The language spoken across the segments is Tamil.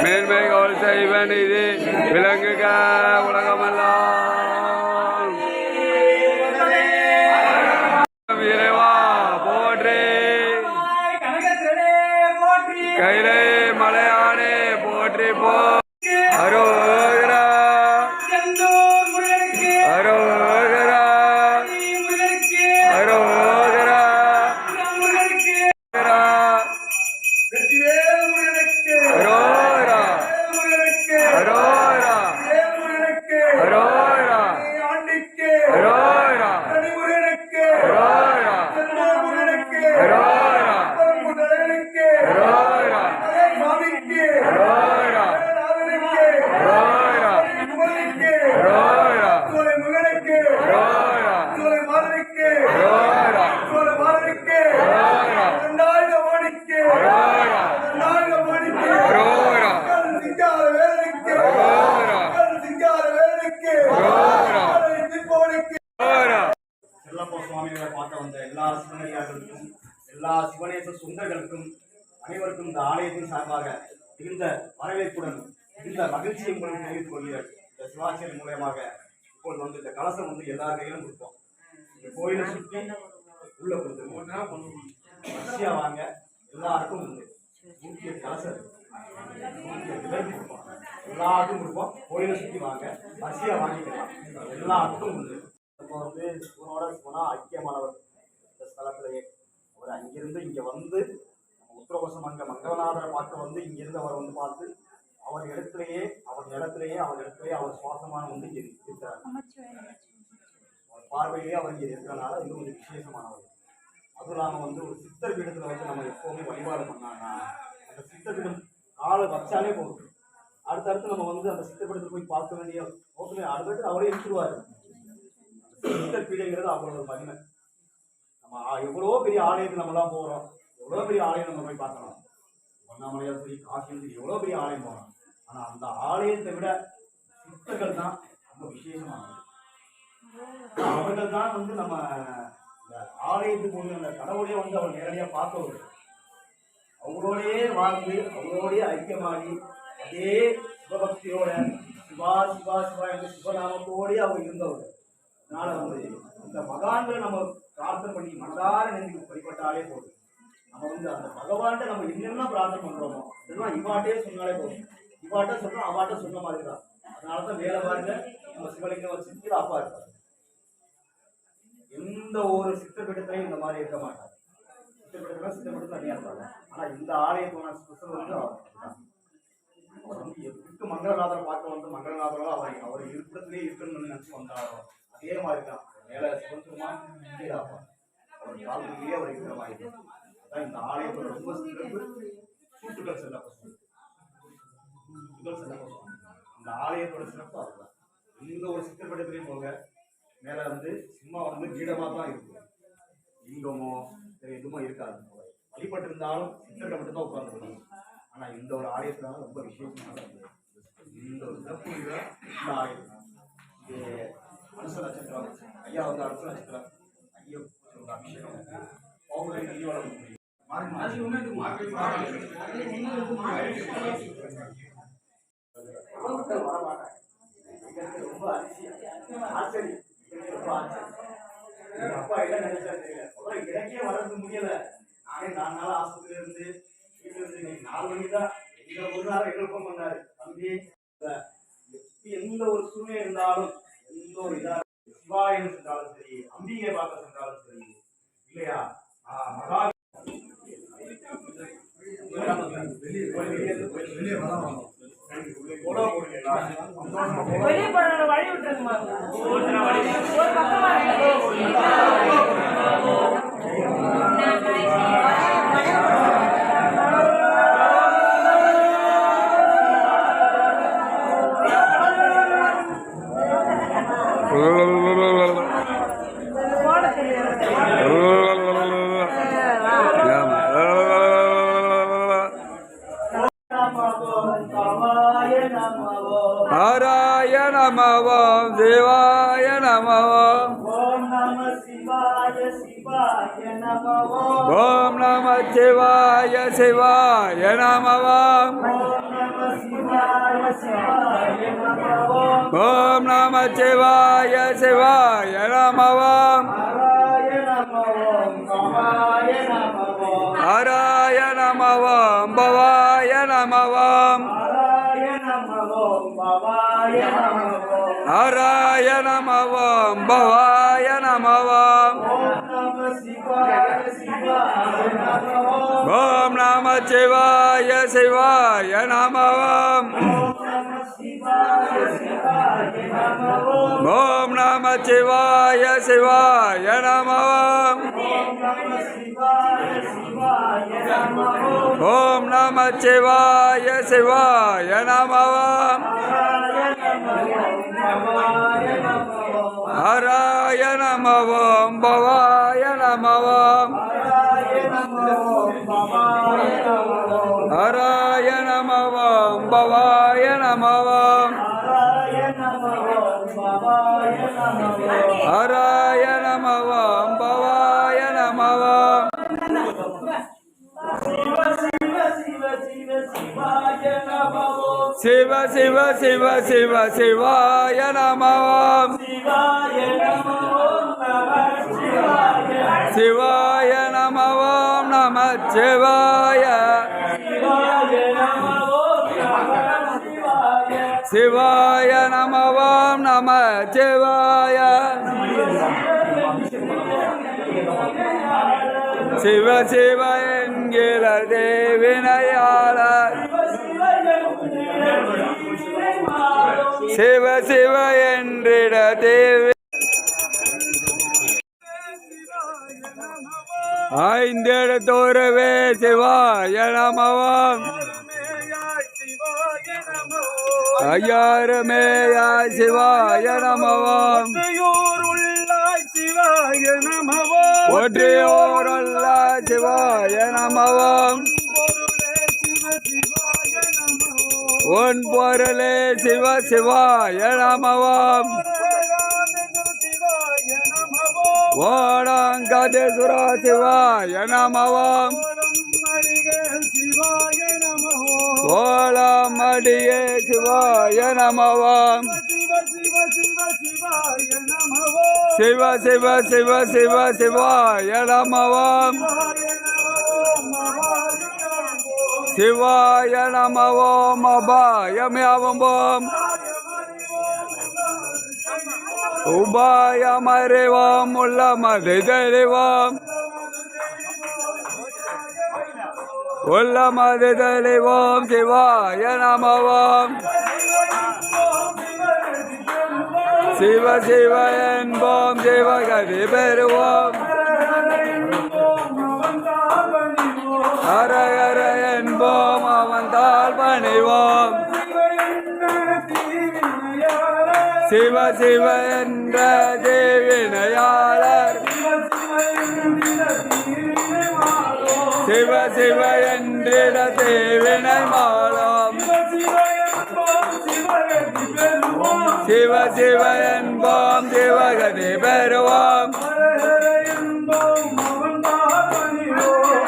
மேன்மைகள் செய்வன் இது விலங்குக உலகமெல்லாம் வீரவா போற்றே கைலை மலையானே போற்றி போ அரோகரா அரோகரா அரோகரா எல்லா சிவனேச சொந்தங்களுக்கும் அனைவருக்கும் இந்த ஆலயத்தின் சார்பாக மிகுந்த வரவேற்புடன் மிகுந்த மகிழ்ச்சியை மூலம் தெரிவித்துக் கொள்கிறேன். இந்த சிவாச்சாரிய மூலயமாக இப்போது வந்து இந்த கலசம் வந்து எல்லா கையிலும் கொடுப்போம். இந்த கோயிலை சுற்றி உள்ள கொடுத்துருவோம். வரிசையா வாங்க, எல்லாருக்கும் உண்டு. 108 கலசம் எல்லாருக்கும் கொடுப்போம். கோயிலை சுற்றி வாங்க, வரிசையா வாங்கிக்கலாம். எல்லாருக்கும் உண்டு. நம்ம வந்து சிவனோட சிவனா ஐக்கியமானவர். இந்த ஸ்தலத்திலேயே அவர் அங்கிருந்து இங்கே வந்து உத்தரகோசம் அங்கே மங்களநாதரை பார்த்து வந்து இங்கிருந்து அவர் வந்து பார்த்து அவர் இடத்திலேயே அவர் சுவாசமான வந்து இங்கே இருக்கிறார். அவர் பார்வையிலேயே அவர் இங்கே இருக்கிறனால இது ஒரு விசேஷமானவர். அதுவும் இல்லாமல் வந்து ஒரு சித்தர் பீடத்தில் வந்து நம்ம எப்போவுமே வழிபாடு பண்ணாங்கன்னா அந்த சித்தர் பீடம் காலை வச்சாலே போதும். அடுத்தடுத்து நம்ம வந்து அந்த சித்தர் பீடத்தில் போய் பார்க்க வேண்டிய ஓகே அடுத்தடுத்து அவரே எடுத்துருவார். சித்தர் பீடங்கிறது அவ்வளோ ஒரு மகிமை. நம்ம எவ்வளோ பெரிய ஆலயத்துக்கு நம்மளாம் போகிறோம், எவ்வளோ பெரிய ஆலயம் நம்ம போய் பார்க்கலாம். ஒன்னாமலையால் சரி, காசியும் சரி, எவ்வளோ பெரிய ஆலயம் போகிறோம். ஆனால் அந்த ஆலயத்தை விட சித்தர்கள் தான் ரொம்ப விசேஷமானது. அவர்கள் தான் வந்து நம்ம இந்த ஆலயத்துக்கு வந்து அந்த கடவுளையே வந்து அவர் நேரடியாக பார்த்தவர். அவங்களோடையே வாழ்ந்து அவங்களோடையே ஐக்கியமாகி அதே சிவபக்தியோட சிவா சிவா சிவா என்ற சிவநாமத்தோடய அவர் இருந்தவர். அதனால வந்து அந்த மகான்களை நம்ம பிரார்த்தனை பண்ணி மனதார நினைந்து வழிபட்டாலே போதும். நம்ம வந்து அந்த பகவான்கிட்ட நம்ம என்னென்ன பிரார்த்தனை பண்றோமோ அதெல்லாம் இவாட்டே சொன்னாலே போதும். இவாட்ட சொன்னோம் அவாட்ட சொன்ன மாதிரி தான். அதனாலதான் வேலை பாருங்க நம்ம சிவலிங்கம் வச்சு அப்பா இருப்பார். எந்த ஒரு சித்தப்பீடத்திலையும் இந்த மாதிரி இருக்க மாட்டார். சித்தப்பீடத்துல தனியா இருப்பாங்க. ஆனா இந்த ஆலயத்தோட ஸ்பெஷல் வந்து அவர் வந்து எதுக்கு மங்களநாதரை பார்க்க வந்து மங்களநாதரோ அவர் இருப்பிடத்திலே இருக்கணும்னு நினைச்சு வந்தாரோ அதே மாதிரி தான் மேல சிவந்துருமா இருப்பார். அவர் காலத்திலேயே அவர் இருக்கிற மாதிரி. அதான் இந்த ஆலயத்தோட ரொம்ப சிறப்பு. சூட்டுகள் செல்ல இந்த ஆலயத்தோட சிறப்பு அதுதான். எந்த ஒரு சித்தப்பீடத்திலையும் போங்க மேல வந்து சும்மா வந்து கீடமா தான் இருக்கும். லிங்கமோ எதுவுமோ இருக்காது. வழிபட்டு இருந்தாலும் சித்தர்கிட்ட மட்டும் தான் உட்கார்ந்துருக்கணும். ஆனா இந்த ஒரு ஆலயத்துல ரொம்ப விசேஷமான இந்த ஒரு சிறப்பு இந்த ஆலயம். அனுச நட்சத்திரம் ஐயா வந்து அனுச நட்சத்திரம் ஐயா அபிஷேகம் பௌர்ணமி ஐயோட வரமாட்டாங்க. ரொம்ப ஆச்சரியம். அப்பா என்ன நினைச்சாரு தெரியல. எனக்கே வளர்ந்து முடியல. நானே 4 நாள் ஆஸ்பத்திரியில இருந்து வீட்டுல இருந்து 4 மணிக்கு தான் எங்க ஒரு நாள் எழுப்பம் பண்ணாரு. தம்பி எந்த ஒரு சூழ்நிலை இருந்தாலும் எந்த ஒரு இதா சிவாயம் சென்றாலும் சரி, அம்பிகை பார்க்க சென்றாலும் சரி இல்லையா மகா வெளியே போற வழி விட்டுருமா Oh ஓம் நம சிவாய சிவாய நமவாம் ஓம் நம சிவாய சிவாய நமவாம் ஹராய நமவாம் பவாய நமவாம் ஹராய நமவாம் பவாய நமவாம் ஓம் நம சிவாய சிவாய நமவாம் ஓம் நம சிவாய சிவாய நமவாம் ஓம் நம சிவாய சிவாய நமவாம் ஹராய நமவாம் பவாய நமவாம் ஹராய நமவாம் பவாய நமவாம் ஹராய நமவாம் பவாய நமவாம் சிவ சிவ சிவ சிவ சிவாய நமவாம் சிவாய நமவாம் நம சிவாய சிவாய நமவாம் நம சிவாய சிவ சிவ என்கிற தேவினையாளர் சிவ சிவ என்றிட தேவி ஐந்தெடுத்தோரவே சிவாய நமவாம் ஐயாரமேயாய் சிவாய நமவாம் ஒற்றியோருள்ள சிவாய நமவாம் ஒன் பொருளே சிவ சிவாய நமவாம் ஓணங்கதேசுர சிவாய நமவாம் ஓளமடியே சிவாய நமவாம் சிவ சிவ சிவ சிவ சிவாய நமவாம் சிவாய நமவோம் அபாயமயாவம்போம் உபாயமறிவோம் உள்ளமது தெளிவோம் உள்ளமது தெளிவோம் சிவாய நமவோம் சிவ சிவ என்போம் சிவகதி பெறுவோம் ஹர ஹர என்போம் அவன் தாழ் பணிவோம் சிவ சிவ என்ற தேவினையாளர் சிவ சிவ என்றிட தேவினை மாலம் சிவ சிவ என்போம் சிவகதி பெறுவோம்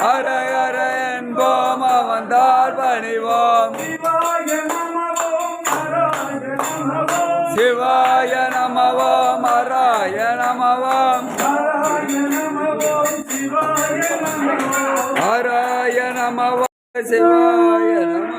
ஹர ஹர என்போம் அவன் தாழ் பணிவோம் சிவாய நமவோம் ஹராய நமவோம் ஹராய நமவோம் சிவாய நம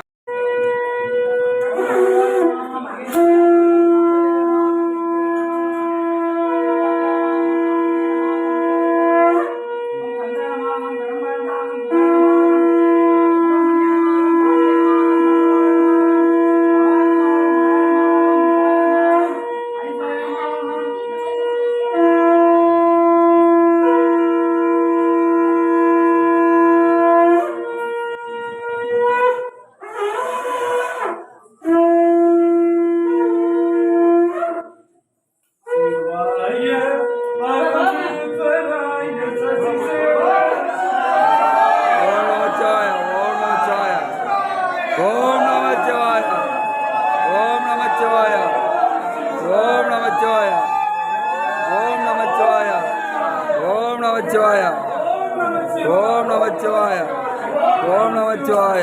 நமச்சிவாய ஓம் நமச்சிவாய ஓம் நமச்சிவாய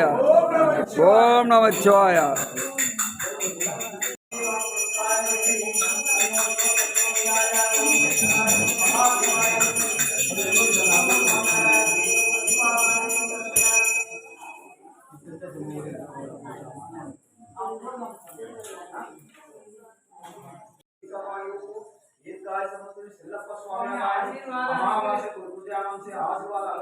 ஓம் நமச்சிவாய செல்லப்ப சுவாமி அமாவாசை குருஜானம் ஆசீர்வாதம்